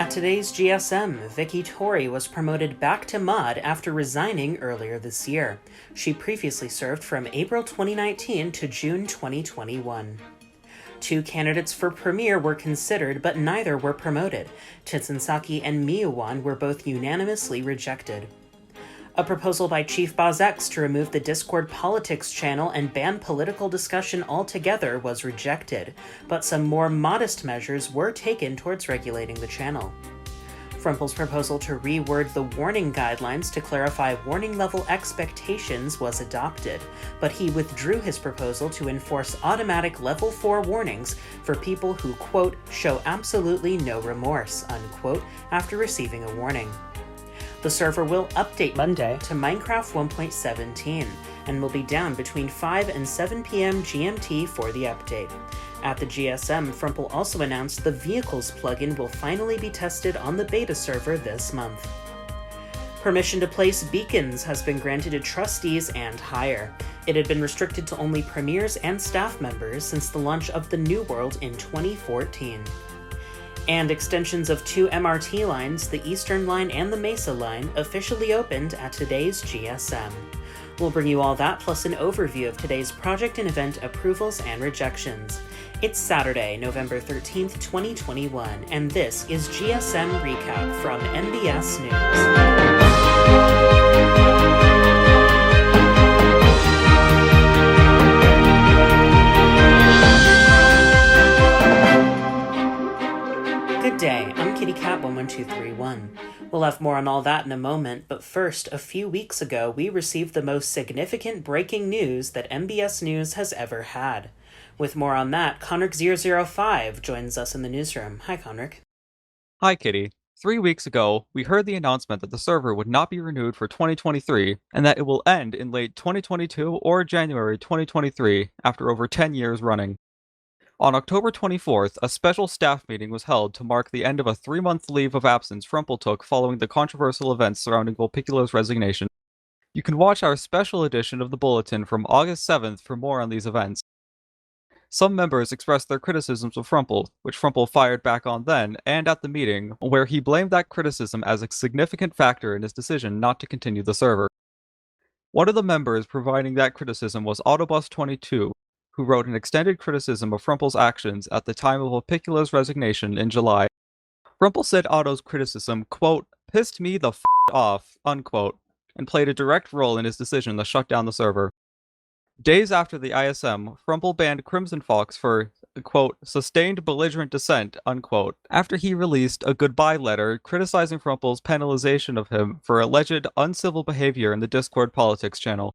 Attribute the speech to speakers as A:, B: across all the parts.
A: At today's GSM, Vicky Torrey was promoted back to mod after resigning earlier this year. She previously served from April 2019 to June 2021. Two candidates for Premier were considered, but neither were promoted. Titsensaki and Miyuwan were both unanimously rejected. A proposal by Chief Boz X to remove the Discord Politics channel and ban political discussion altogether was rejected, but some more modest measures were taken towards regulating the channel. Frumple's proposal to reword the warning guidelines to clarify warning level expectations was adopted, but he withdrew his proposal to enforce automatic level 4 warnings for people who, quote, show absolutely no remorse, unquote, after receiving a warning. The server will update Monday to Minecraft 1.17 and will be down between 5 and 7 p.m. GMT for the update. At the GSM, Frumple also announced the Vehicles plugin will finally be tested on the beta server this month. Permission to place beacons has been granted to trustees and higher. It had been restricted to only premiers and staff members since the launch of the New World in 2014. And extensions of two MRT lines, the Eastern Line and the Mesa Line, officially opened at today's GSM. We'll bring you all that plus an overview of today's project and event approvals and rejections. It's Saturday, November 13th, 2021, and this is GSM Recap from MBS News. Good day, I'm KittyCat11231. We'll have more on all that in a moment, but first, a few weeks ago, we received the most significant breaking news that MBS News has ever had. With more on that, Conric005 joins us in the newsroom. Hi, Conric.
B: Hi, Kitty. 3 weeks ago, we heard the announcement that the server would not be renewed for 2023, and that it will end in late 2022 or January 2023, after over 10 years running. On October 24th, a special staff meeting was held to mark the end of a 3-month leave of absence Frumple took following the controversial events surrounding Vulpicula's resignation. You can watch our special edition of the Bulletin from August 7th for more on these events. Some members expressed their criticisms of Frumple, which Frumple fired back on then and at the meeting, where he blamed that criticism as a significant factor in his decision not to continue the server. One of the members providing that criticism was Autobus22, who wrote an extended criticism of Frumple's actions at the time of Vulpicula's resignation in July. Frumple said Otto's criticism, quote, pissed me the f*** off, unquote, and played a direct role in his decision to shut down the server. Days after the ISM, Frumple banned Crimson Fox for, quote, sustained belligerent dissent, unquote, after he released a goodbye letter criticizing Frumple's penalization of him for alleged uncivil behavior in the Discord Politics channel.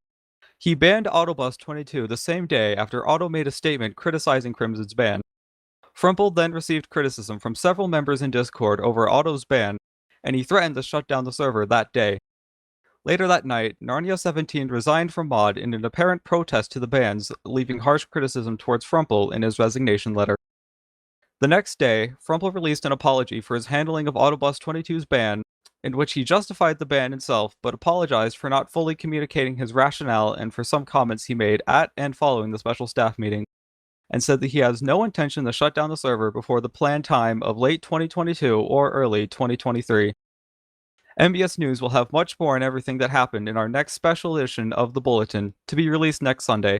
B: He banned Autobus22 the same day after Otto made a statement criticizing Crimson's ban. Frumple then received criticism from several members in Discord over Otto's ban, and he threatened to shut down the server that day. Later that night, Narnia17 resigned from mod in an apparent protest to the bans, leaving harsh criticism towards Frumple in his resignation letter. The next day, Frumple released an apology for his handling of Autobus22's ban, in which he justified the ban himself, but apologized for not fully communicating his rationale and for some comments he made at and following the special staff meeting, and said that he has no intention to shut down the server before the planned time of late 2022 or early 2023. MBS News will have much more on everything that happened in our next special edition of the Bulletin, to be released next Sunday.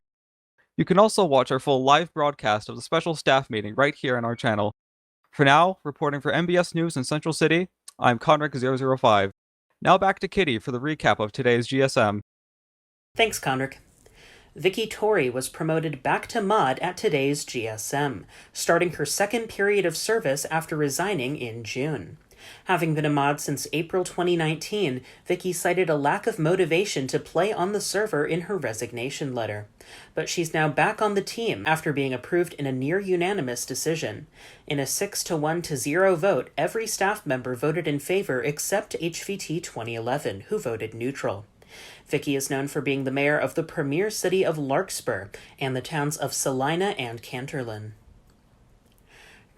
B: You can also watch our full live broadcast of the special staff meeting right here on our channel. For now, reporting for MBS News in Central City, I'm Conric005. Now back to Kitty for the recap of today's GSM.
A: Thanks, Conric. Vicky Torrey was promoted back to mod at today's GSM, starting her second period of service after resigning in June. Having been a mod since April 2019, Vicky cited a lack of motivation to play on the server in her resignation letter. But she's now back on the team after being approved in a near-unanimous decision. In a 6-1-0 vote, every staff member voted in favor except HVT 2011, who voted neutral. Vicky is known for being the mayor of the premier city of Larkspur and the towns of Salina and Canterlin.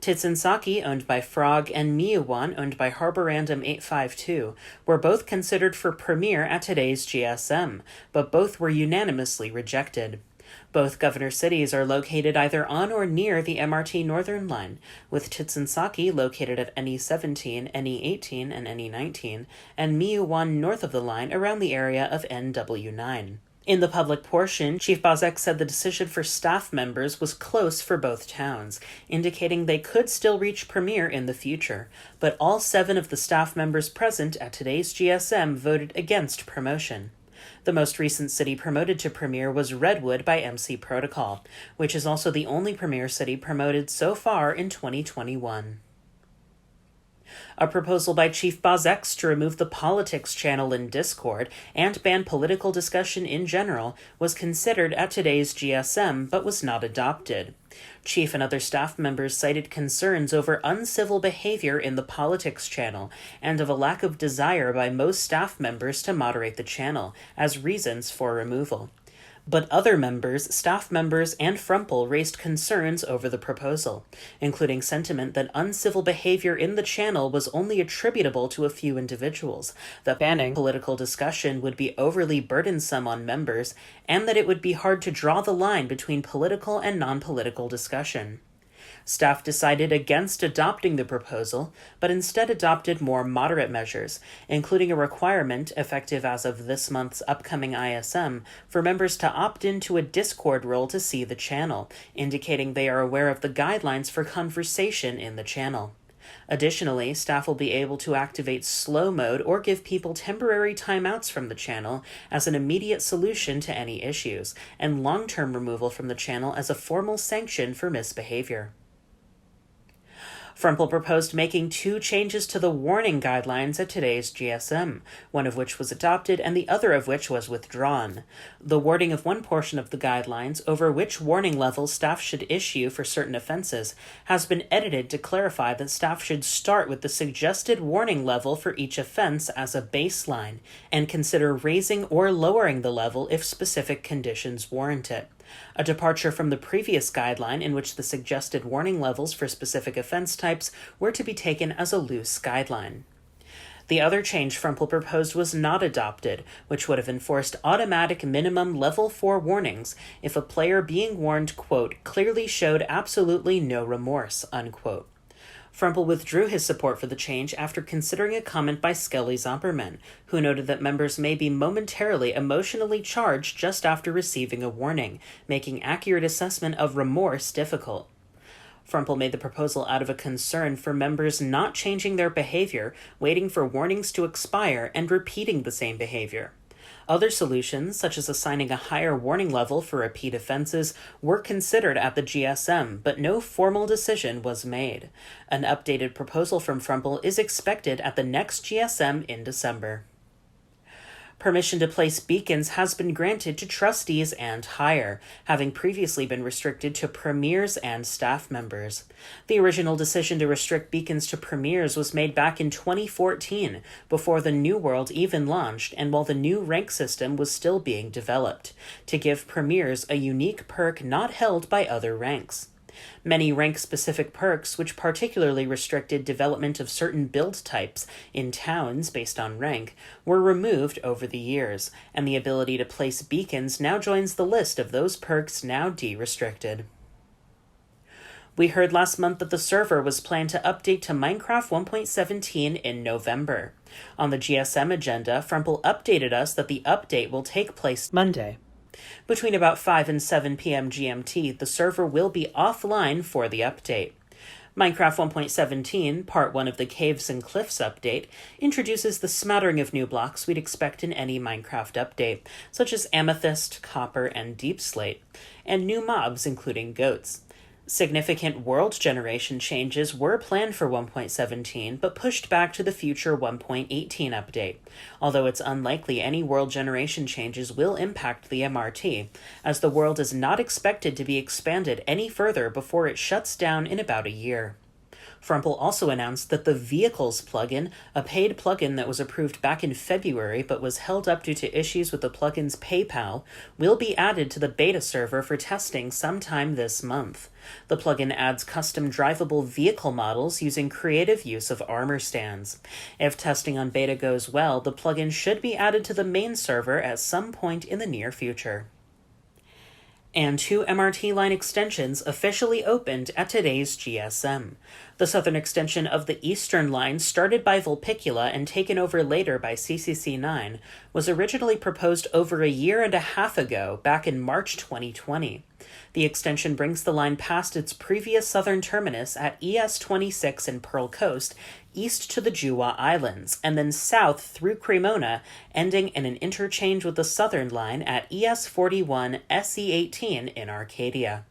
A: Titsensaki, owned by Frog, and Miyuwan, owned by Harborandom852, were both considered for Premier at today's GSM, but both were unanimously rejected. Both governor cities are located either on or near the MRT Northern Line, with Chitsansaki located at NE17, NE18, and NE19, and Miyuwan north of the line around the area of NW9. In the public portion, Chief Bazek said the decision for staff members was close for both towns, indicating they could still reach Premier in the future, but all 7 of the staff members present at today's GSM voted against promotion. The most recent city promoted to Premier was Redwood by MC Protocol, which is also the only Premier city promoted so far in 2021. A proposal by Chief Bazek to remove the politics channel in Discord and ban political discussion in general was considered at today's GSM but was not adopted. Chief and other staff members cited concerns over uncivil behavior in the politics channel and of a lack of desire by most staff members to moderate the channel as reasons for removal. But other members, staff members, and Frumple raised concerns over the proposal, including sentiment that uncivil behavior in the channel was only attributable to a few individuals, that banning political discussion would be overly burdensome on members, and that it would be hard to draw the line between political and non-political discussion. Staff decided against adopting the proposal, but instead adopted more moderate measures, including a requirement, effective as of this month's upcoming ISM, for members to opt into a Discord role to see the channel, indicating they are aware of the guidelines for conversation in the channel. Additionally, staff will be able to activate slow mode or give people temporary timeouts from the channel as an immediate solution to any issues, and long-term removal from the channel as a formal sanction for misbehavior. Frumple proposed making 2 changes to the warning guidelines at today's GSM, one of which was adopted and the other of which was withdrawn. The wording of one portion of the guidelines over which warning levels staff should issue for certain offenses has been edited to clarify that staff should start with the suggested warning level for each offense as a baseline and consider raising or lowering the level if specific conditions warrant it. A departure from the previous guideline in which the suggested warning levels for specific offense types were to be taken as a loose guideline. The other change Frumple proposed was not adopted, which would have enforced automatic minimum level 4 warnings if a player being warned, quote, clearly showed absolutely no remorse, unquote. Frumple withdrew his support for the change after considering a comment by Skelly Zomperman, who noted that members may be momentarily emotionally charged just after receiving a warning, making accurate assessment of remorse difficult. Frumple made the proposal out of a concern for members not changing their behavior, waiting for warnings to expire, and repeating the same behavior. Other solutions, such as assigning a higher warning level for repeat offenses, were considered at the GSM, but no formal decision was made. An updated proposal from Frumple is expected at the next GSM in December. Permission to place beacons has been granted to trustees and higher, having previously been restricted to premiers and staff members. The original decision to restrict beacons to premiers was made back in 2014, before the New World even launched and while the new rank system was still being developed, to give premiers a unique perk not held by other ranks. Many rank-specific perks, which particularly restricted development of certain build types in towns based on rank, were removed over the years, and the ability to place beacons now joins the list of those perks now de-restricted. We heard last month that the server was planned to update to Minecraft 1.17 in November. On the GSM agenda, Frumple updated us that the update will take place Monday. Between about 5 and 7 p.m. GMT, the server will be offline for the update. Minecraft 1.17, Part 1 of the Caves and Cliffs update, introduces the smattering of new blocks we'd expect in any Minecraft update, such as amethyst, copper, and deep slate, and new mobs including goats. Significant world generation changes were planned for 1.17, but pushed back to the future 1.18 update, although it's unlikely any world generation changes will impact the MRT, as the world is not expected to be expanded any further before it shuts down in about a year. Frumple also announced that the Vehicles plugin, a paid plugin that was approved back in February but was held up due to issues with the plugin's PayPal, will be added to the beta server for testing sometime this month. The plugin adds custom drivable vehicle models using creative use of armor stands. If testing on beta goes well, the plugin should be added to the main server at some point in the near future. And 2 MRT line extensions officially opened at today's GSM. The southern extension of the Eastern Line, started by Vulpicula and taken over later by CCC9, was originally proposed over a year and a half ago, back in March 2020. The extension brings the line past its previous southern terminus at ES26 in Pearl Coast, east to the Juwa Islands, and then south through Cremona, ending in an interchange with the southern line at ES41 SE18 in Arcadia.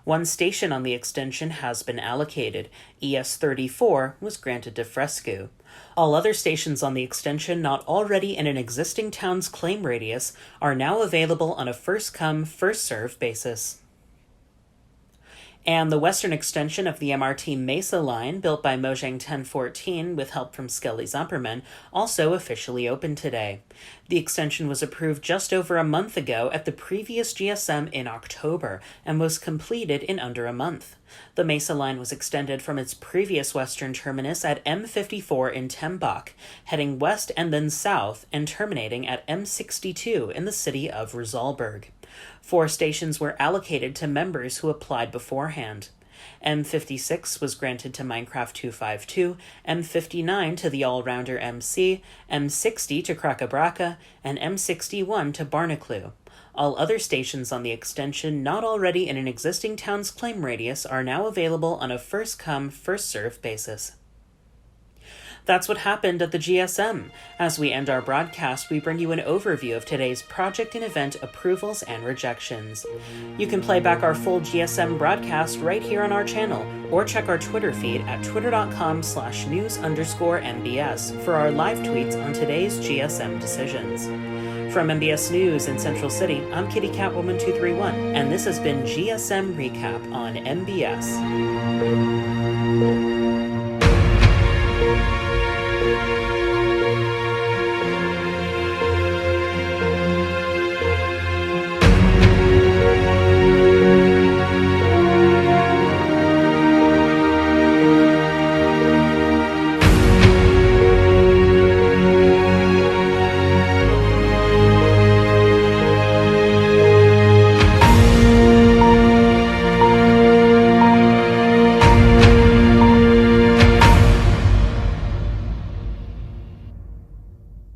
A: One station on the extension has been allocated. ES34 was granted to Fresco. All other stations on the extension not already in an existing town's claim radius are now available on a first-come, first-served basis. And the western extension of the MRT Mesa line, built by Mojang 1014 with help from Skelly Zumperman, also officially opened today. The extension was approved just over a month ago at the previous GSM in October and was completed in under a month. The Mesa line was extended from its previous western terminus at M54 in Tembach, heading west and then south, and terminating at M62 in the city of Rizalberg. 4 stations were allocated to members who applied beforehand. M56 was granted to Minecraft 252, M59 to the All-Rounder MC, M60 to Krakabraka, and M61 to Barnaclue. All other stations on the extension not already in an existing town's claim radius are now available on a first-come, first-served basis. That's what happened at the GSM. As we end our broadcast, we bring you an overview of today's project and event approvals and rejections. You can play back our full GSM broadcast right here on our channel, or check our Twitter feed at twitter.com/news_MBS for our live tweets on today's GSM decisions. From MBS News in Central City, I'm Kitty Catwoman 231, and this has been GSM Recap on MBS.